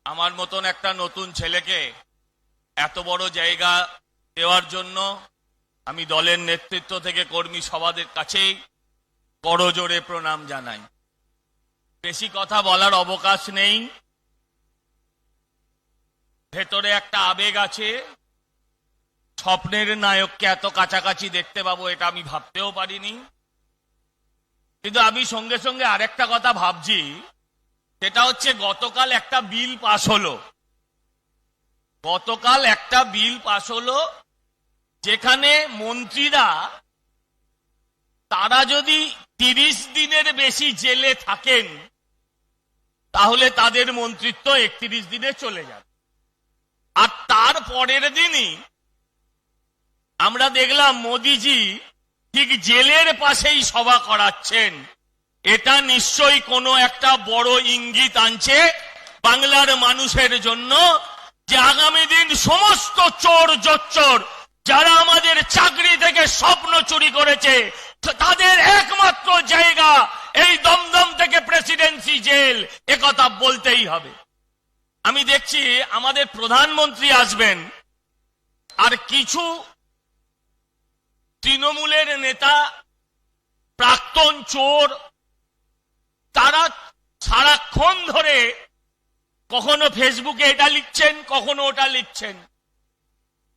আমার মতন একটা নতুন ছেলেকে এত বড় জায়গা দেওয়ার জন্য আমি দলের নেতৃত্ব থেকে কর্মী সভাদের কাছেই করজোড়ে প্রণাম জানাই। বেশি কথা বলার অবকাশ নেই, ভেতরে একটা আবেগ আছে। স্বপ্নের নায়ককে এত কাছাকাছি দেখতে পাবো এটা আমি ভাবতেও পারিনি। কিন্তু আমি সঙ্গে সঙ্গে আরেকটা কথা ভাবছি, সেটা হচ্ছে গতকাল একটা বিল পাস হলো। গতকাল একটা বিল পাস হলো যেখানে মন্ত্রীরা তারা যদি 30 দিনের বেশি জেলে থাকেন তাহলে তাদের মন্ত্রিত্ব 31 দিনে চলে যাবে। আর তার পরের দিনই আমরা দেখলাম মোদিজি ঠিক জেলের পাশেই সভা করাচ্ছেন। এটা নিশ্চয়ই কোনো একটা বড় ইঙ্গিত আনছে বাংলার মানুষের জন্য, যে আগামী দিন সমস্ত চোর জোচ্চোর যারা আমাদের চাকরি থেকে স্বপ্ন চুরি করেছে তাদের একমাত্র জায়গা এই দমদম থেকে প্রেসিডেন্সি জেল, একথা বলতেই হবে। আমি দেখছি আমাদের প্রধানমন্ত্রী আসবেন, আর কিছু তৃণমূলের নেতা প্রাক্তন চোর তারা সারাক্ষণ ধরে কখনো ফেসবুকে এটা লিখছেন কখনো ওটা লিখছেন।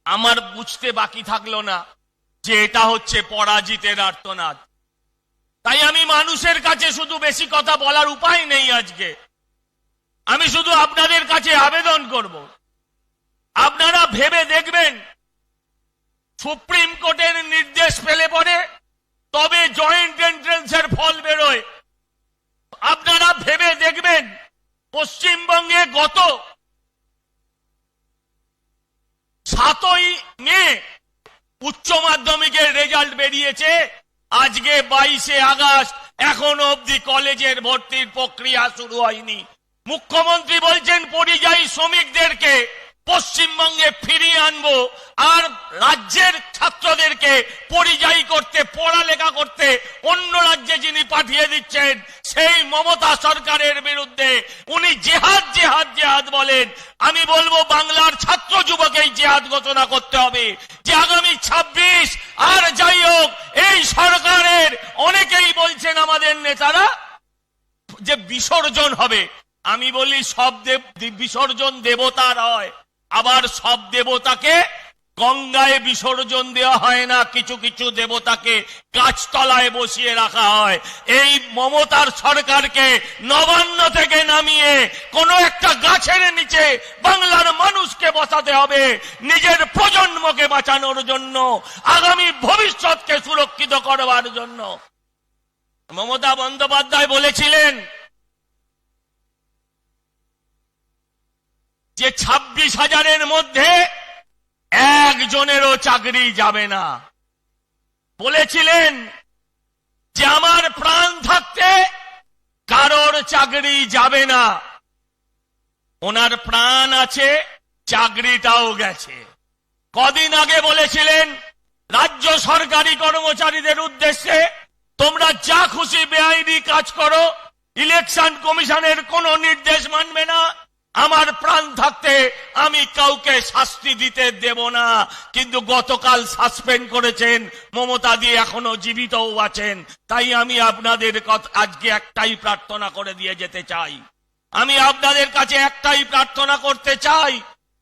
আমার বুঝতে বাকি থাকলো না যে এটা হচ্ছে পরাজিতের আর্তনাদ। তাই আমি মানুষের কাছে শুধু বেশি কথা বলার উপায় নেই আজকে, আমি শুধু আপনাদের কাছে আবেদন করব, আপনারা ভেবে দেখবেন সুপ্রিম কোর্টের নির্দেশ পেলে পরে তবে জয়েন্ট এন্ট্রান্সের ফল বেরোয়। আপনারা ভেবে দেখবেন পশ্চিমবঙ্গে গত 7ই মে উচ্চ মাধ্যমিকের রেজাল্ট বেরিয়েছে, আজকে 22শে আগস্ট এখনো অবধি কলেজের ভর্তির প্রক্রিয়া শুরু হয়নি। মুখ্যমন্ত্রী বলছেন পরিযায়ী শ্রমিকদেরকে পশ্চিমবঙ্গে ফিরিয়ে আনবো, আর রাজ্যের ছাত্রদেরকে পরিযায়ী করতে পড়ালেখা করতে অন্য রাজ্যে যিনি পাঠিয়ে দিচ্ছেন সেই মমতা সরকারের বিরুদ্ধে উনি জেহাদ জেহাদ জেহাদ বলেন। আমি বলবো বাংলার ছাত্র যুবকেই জেহাদ ঘোষণা করতে হবে যে আগামী 26 আর যাই হোক এই সরকারের অনেকেই বলছেন আমাদের নেতারা যে বিসর্জন হবে। আমি বলি সব বিসর্জন দেবতার হয়, আবার সব দেবতাকে গঙ্গায় বিসর্জন দেওয়া হয় না, কিছু কিছু দেবতাকে গাছতলায় বসিয়ে রাখা হয়। এই মমতার সরকারকে নবান্ন থেকে নামিয়ে কোন একটা গাছের নিচে বাংলার মানুষকে বসাতে হবে নিজের প্রজন্মকে বাঁচানোর জন্য, আগামী ভবিষ্যৎকে সুরক্ষিত করবার জন্য। মমতা বন্দ্যোপাধ্যায় বলেছিলেন যে 26,000-এর মধ্যে একজনেরও চাকরি যাবে না। বলেছিলেন যে আমার প্রাণ থাকতে কারোর চাকরি যাবে না। ওনার প্রাণ আছে, চাকরিটাও গেছে। কদিন আগে বলেছিলেন রাজ্য সরকারি কর্মচারীদের উদ্দেশ্যে, তোমরা যা খুশি বেআইনি কাজ করো, ইলেকশন কমিশনের কোনো নির্দেশ মানবে না, আমার প্রাণ থাকতে আমি কাউকে শাস্তি দিতে দেব না। কিন্তু গতকাল সাসপেন্ড করেছেন, মমতা দিয়ে এখনো জীবিতও আছেন। তাই আমি আপনাদের আজকে একটাই প্রার্থনা করে দিয়ে যেতে চাই, আমি আপনাদের কাছে একটাই প্রার্থনা করতে চাই।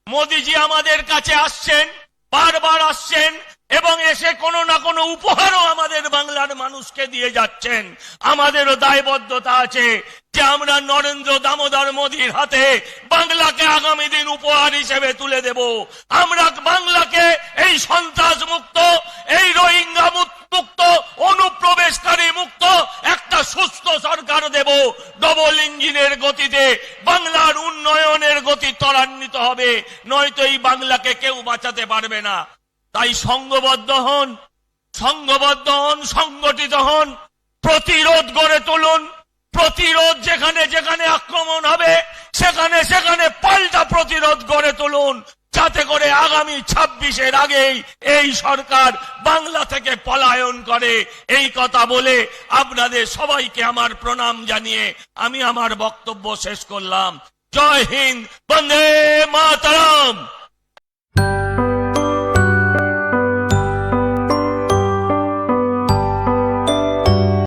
মোদিজি আমাদের কাছে আসছেন, বারবার আসছেন, এবং এসে কোনো না কোনো উপহারও আমাদের বাংলার মানুষকে দিয়ে যাচ্ছেন। আমাদেরও দায়বদ্ধতা আছে যে আমরা নরেন্দ্র দামোদর মোদীর হাতে বাংলাকে আগামী দিন উপহার হিসেবে তুলে দেব। আমরা বাংলাকে এই সন্ত্রাস মুক্ত, এই রোহিঙ্গা মুক্ত, অনুপ্রবেশকারী মুক্ত একটা সুস্থ সরকার দেব। ডবল ইঞ্জিনের গতিতে বাংলার উন্নয়নের গতি ত্বরান্বিত হবে, নয়তো এই বাংলাকে কেউ বাঁচাতে পারবে না। তাই সংঘবদ্ধ হন, সংগঠিত হন, প্রতিরোধ গড়ে তুলুন। প্রতিরোধ যেখানে যেখানে আক্রমণ হবে সেখানে সেখানে পাল্টা প্রতিরোধ গড়ে তুলুন, যাতে করে আগামী 26-এর আগেই এই সরকার বাংলা থেকে পলায়ন করে। এই কথা বলে আপনাদের সবাইকে আমার প্রণাম জানিয়ে আমি আমার বক্তব্য শেষ করলাম। জয় হিন্দ, বন্দে মাতরম।